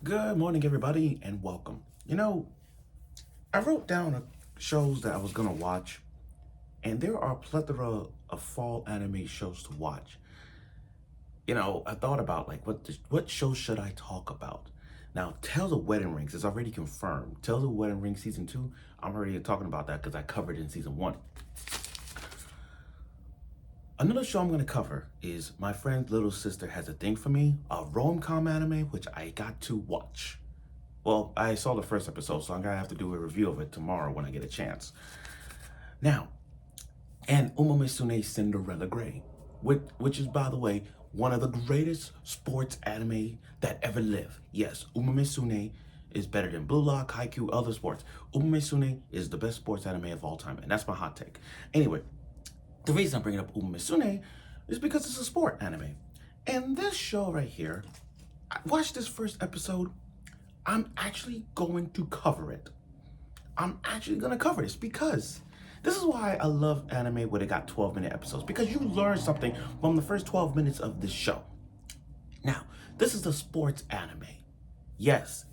Good morning, everybody, and welcome. I wrote down shows that I was gonna watch, and there are a plethora of fall anime shows to watch. I thought about like what shows should I talk about? Now, Tales of Wedding Rings is already confirmed. Tales of Wedding Rings season 2, I'm already talking about that because I covered it in season 1. Another show I'm gonna cover is my friend's little sister has a thing for me, a rom-com anime which I got to watch. Well, I saw the first episode, so I'm gonna have to do a review of it tomorrow when I get a chance. Now, and Umamisune Cinderella Gray, which is, by the way, one of the greatest sports anime that ever lived. Yes, Umamisune is better than Blue Lock, Haikyuu, other sports. Umamisune is the best sports anime of all time, and that's my hot take. Anyway, the reason I'm bringing up Umamisune is because it's a sport anime. And this show right here, I watched this first episode. I'm actually going to cover it. I'm actually going to cover this because this is why I love anime where they got 12-minute episodes, because you learn something from the first 12 minutes of this show. Now, this is a sports anime. Yes,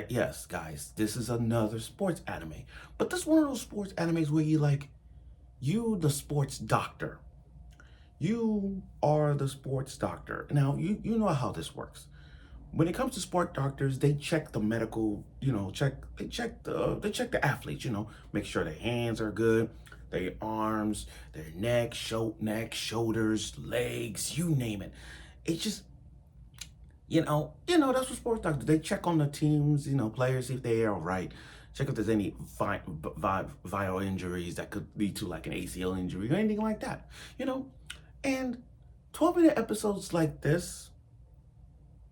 yes, guys, this is another sports anime. But this is one of those sports animes where you the sports doctor. You are the sports doctor. Now, you know how this works. When it comes to sport doctors, they check the medical, they check the athletes, make sure their hands are good, their arms, their neck, shoulders, legs, you name it. It's just, that's what sports doctors, they check on the teams, players, see if they are all right. Check if there's any viral injuries that could lead to like an ACL injury or anything like that, And 12-minute episodes like this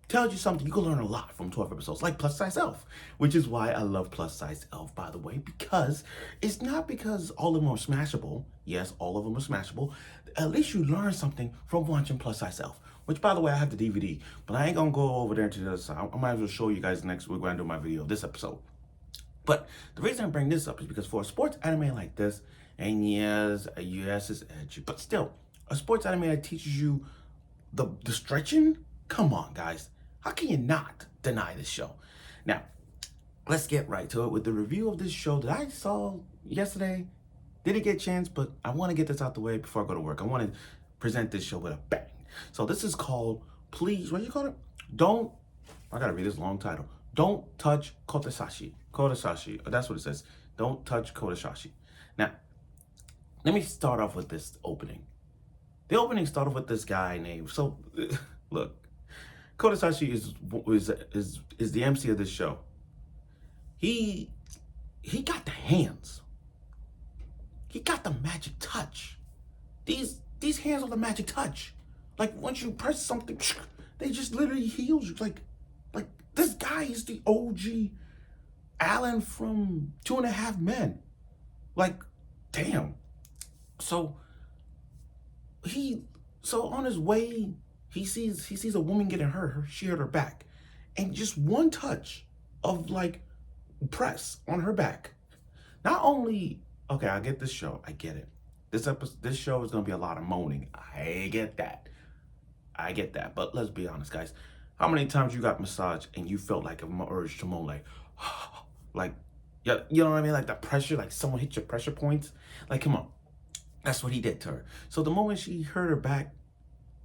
tells you something. You can learn a lot from 12 episodes, like Plus Size Elf, which is why I love Plus Size Elf, by the way, because it's not because all of them are smashable. Yes, all of them are smashable. At least you learn something from watching Plus Size Elf, which, by the way, I have the DVD, but I ain't gonna go over there to the other side. I might as well show you guys next week when I do my video of this episode. But the reason I bring this up is because for a sports anime like this, and yes, it's edgy, but still, a sports anime that teaches you the stretching, come on, guys. How can you not deny this show? Now, let's get right to it with the review of this show that I saw yesterday. Didn't get a chance, but I want to get this out the way before I go to work. I want to present this show with a bang. So this is called, please, what do you call it? I gotta read this long title. Don't touch Kotesashi. Kotesashi, that's what it says. Don't touch Kotesashi. Now, let me start off with this opening. The opening started with this guy named, look, Kotesashi is the MC of this show. He got the hands. He got the magic touch. These hands are the magic touch. Like once you press something, they just literally heal you. Like this guy is the OG Alan from 2.5 Men. Like, damn. So on his way, he sees a woman getting hurt. She hurt her back, and just one touch of like press on her back. Not only, okay, I get this show, I get it. This show is gonna be a lot of moaning. I get that. But let's be honest, guys. How many times you got massaged and you felt like an urge to moan, like, yeah, you know what I mean? Like the pressure, like someone hit your pressure points. Like, come on. That's what he did to her. So the moment she hurt her back,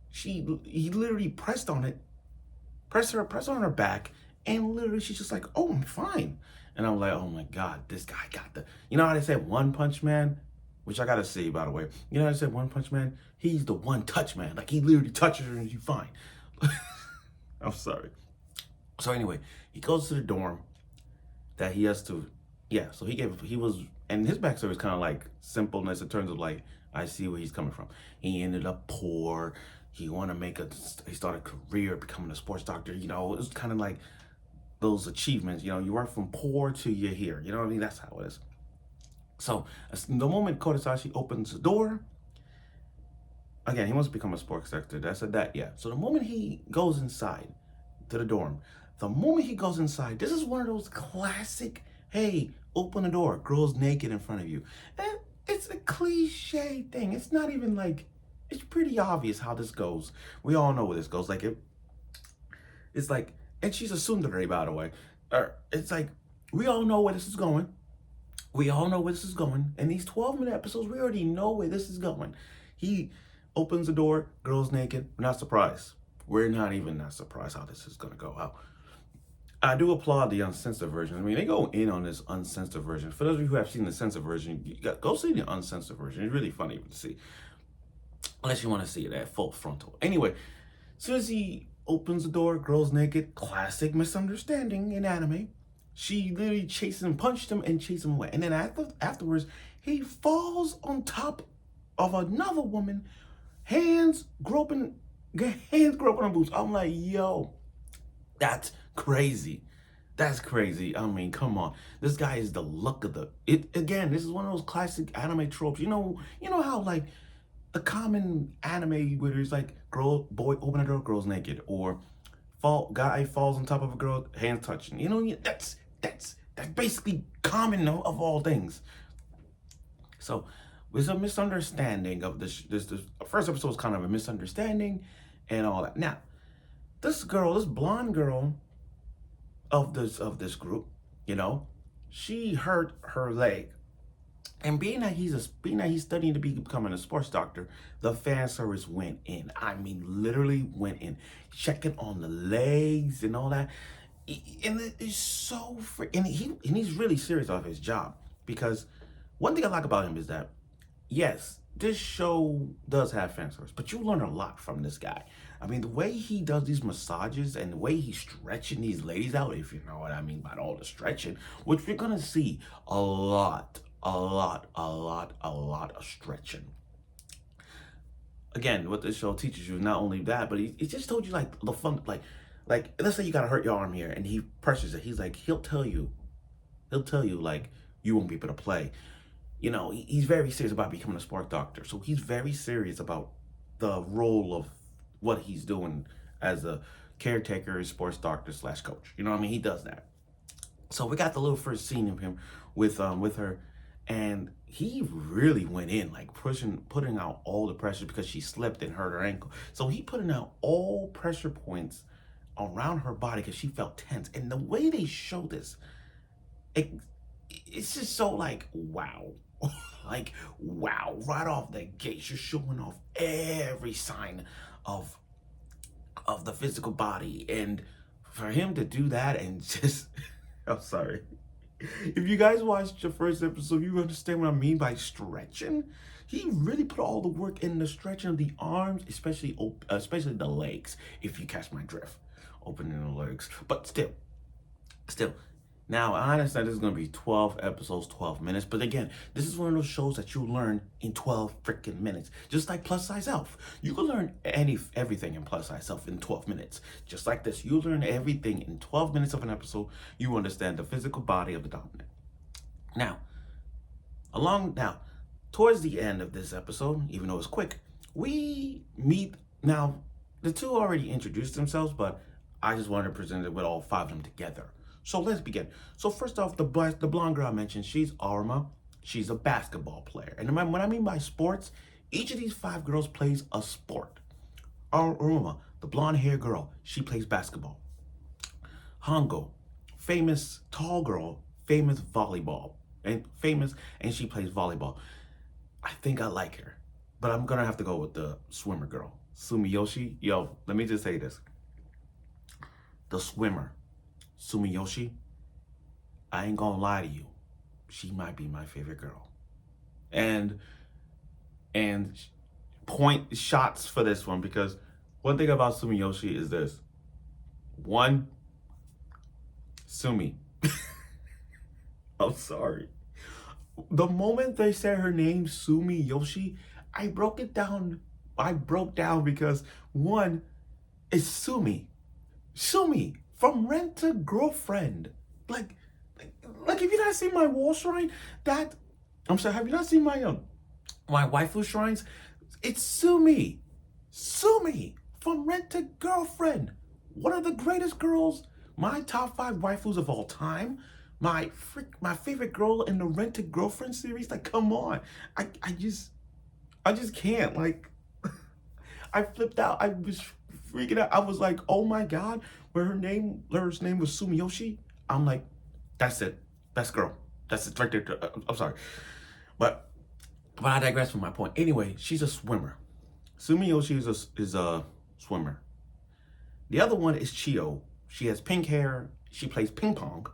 he literally pressed on it, pressed on her back, and literally she's just like, oh, I'm fine. And I'm like, oh my God, this guy got you know how they said One Punch Man? Which I gotta see, by the way. You know how they said One Punch Man? He's the one touch man. Like he literally touches her and you fine. I'm sorry. So anyway, he goes to the dorm that he has to, yeah, so and his backstory is kind of like simpleness in terms of like, I see where he's coming from. He ended up poor. He started a career becoming a sports doctor. It was kind of like those achievements, you went from poor to you're here. You know what I mean? That's how it is. So the moment Kotesashi opens the door, again, he wants to become a sports doctor. That's that, yeah. So the moment he goes inside to the dorm, this is one of those classic, hey, open the door, girl's naked in front of you. And it's a cliche thing. It's not even like, it's pretty obvious how this goes. We all know where this goes. Like, it's like And she's a tsundere, by the way. It's like, we all know where this is going. We all know where this is going. In these 12-minute episodes, we already know where this is going. He opens the door, girl's naked. We're not surprised. We're not even not surprised how this is going to go out. I do applaud the uncensored version. I mean, they go in on this uncensored version. For those of you who have seen the censored version, go see the uncensored version. It's really funny to see. Unless you want to see it at full frontal. Anyway, as soon as he opens the door, girl's naked. Classic misunderstanding in anime. She literally chased him, punched him, and chased him away. And then afterwards, he falls on top of another woman, hands groping on boots. I'm like, yo, that's crazy. That's crazy. I mean, come on. This guy is the luck of the it again. This is one of those classic anime tropes. You know how like the common anime where it's like boy open a door, girl's naked, or guy falls on top of a girl, hands touching. You know, that's basically common of all things. So there's a misunderstanding of this first episode was kind of a misunderstanding and all that. Now, this blonde girl of this group, she hurt her leg. And being that he's studying to becoming a sports doctor, the fan service went in. I mean, literally went in, checking on the legs and all that. And it's so and he's really serious about his job, because one thing I like about him is that, yes, this show does have fan service, but you learn a lot from this guy. I mean, the way he does these massages and the way he's stretching these ladies out, if you know what I mean by all the stretching, which we're gonna see a lot of stretching. Again, what this show teaches you, not only that, but he just told you like the fun, like let's say you gotta hurt your arm here, and he pressures it. He's like, he'll tell you like you won't be able to play. He's very serious about becoming a sports doctor, so he's very serious about the role of what he's doing as a caretaker, sports doctor / coach. You know what I mean? He does that. So we got the little first scene of him with her, and he really went in, like putting out all the pressure because she slipped and hurt her ankle. So he putting out all pressure points around her body because she felt tense. And the way they show this, it's just so like, wow. Like, wow, right off the gate, you're showing off every sign of the physical body. And for him to do that and just, I'm sorry. If you guys watched the first episode, you understand what I mean by stretching. He really put all the work in the stretching of the arms, especially the legs, if you catch my drift. Opening the legs. But still. Now, I understand this is going to be 12 episodes, 12 minutes. But again, this is one of those shows that you'll learn in 12 freaking minutes. Just like Plus Size Elf. You can learn everything in Plus Size Elf in 12 minutes. Just like this. You learn everything in 12 minutes of an episode. You understand the physical body of the dominant. Now, towards the end of this episode, even though it's quick, we meet. Now, the two already introduced themselves, but I just wanted to present it with all 5 of them together. So let's begin. So first off, the blonde girl I mentioned, she's Arma. She's a basketball player. And what I mean by sports, each of these 5 girls plays a sport. Arma, the blonde hair girl, she plays basketball. Hongo, famous tall girl, famous volleyball. And she plays volleyball. I think I like her. But I'm gonna have to go with the swimmer girl. Sumiyoshi. Yo, let me just say this. The swimmer. Sumiyoshi, I ain't gonna lie to you, she might be my favorite girl. And point shots for this one, because one thing about Sumiyoshi is this. One, Sumi. I'm sorry. The moment they said her name, Sumiyoshi, I broke down because one, it's Sumi. From Rent a Girlfriend. Like if you not seen my wall shrine, have you not seen my waifu shrines? It's Sumi from Rent a Girlfriend. One of the greatest girls, my top 5 waifus of all time. My favorite girl in the Rent a Girlfriend series. Like, come on. I just can't. Like, I flipped out. I was freaking out. I was like, oh my God, where her name was Sumiyoshi. I'm like, that's it. That's girl. That's it right there. I'm sorry. But I digress from my point. Anyway, she's a swimmer. Sumiyoshi is a swimmer. The other one is Chio. She has pink hair. She plays ping pong.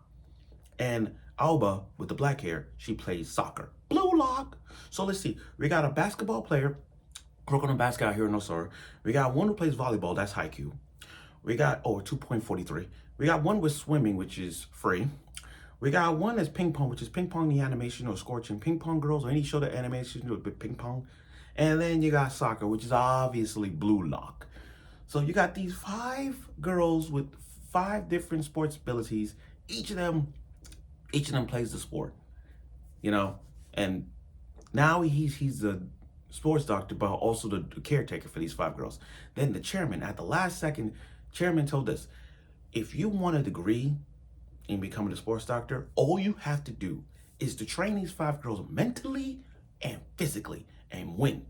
And Alba, with the black hair, she plays soccer. Blue lock. So let's see. We got a basketball player, Kuroko basket out here in Osora. We got one who plays volleyball. That's Haikyuu. We got, 2.43. We got one with swimming, which is free. We got one that's ping pong, which is ping pong the animation, or Scorching Ping Pong Girls, or any show that animation with ping pong. And then you got soccer, which is obviously Blue Lock. So you got these 5 girls with 5 different sports abilities. Each of them plays the sport, and now he's the sports doctor, but also the caretaker for these 5 girls. Then the chairman, at the last second, chairman told us, if you want a degree in becoming a sports doctor, all you have to do is to train these 5 girls mentally and physically and win.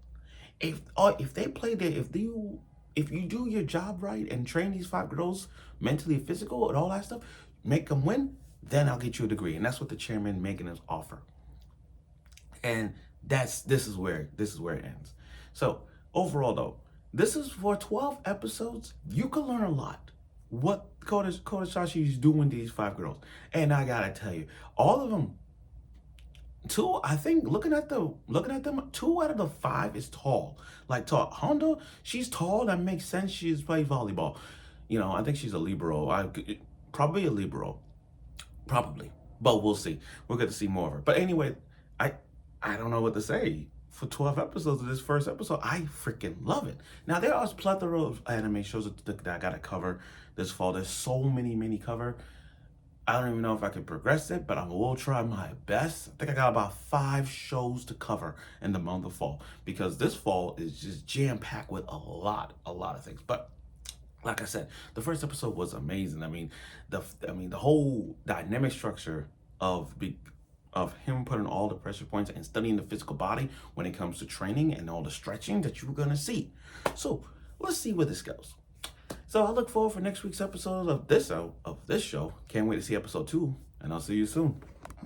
If they play there, if you do your job right and train these 5 girls mentally, physical, and all that stuff, make them win, then I'll get you a degree. And that's what the chairman making us offer. And this is where it ends. So overall, though, this is for 12 episodes. You can learn a lot. What Kotesashi is doing to these 5 girls, and I gotta tell you, all of them. 2, I think, looking at them, 2 out of the 5 is tall. Like tall. Honda, she's tall. That makes sense. She's played volleyball. I think she's a libero. Probably a libero. Probably. But we'll see. We'll get to see more of her. But anyway, I don't know what to say. For 12 episodes of this first episode, I freaking love it. Now, there are a plethora of anime shows that I gotta cover this fall. There's so many cover. I don't even know if I can progress it, but I will try my best. I think I got about 5 shows to cover in the month of fall, because this fall is just jam-packed with a lot of things. But like I said, the first episode was amazing. I mean, the whole dynamic structure of him putting all the pressure points and studying the physical body when it comes to training and all the stretching that you're gonna see. So let's see where this goes. So I look forward for next week's episode of this show. Can't wait to see episode 2, and I'll see you soon.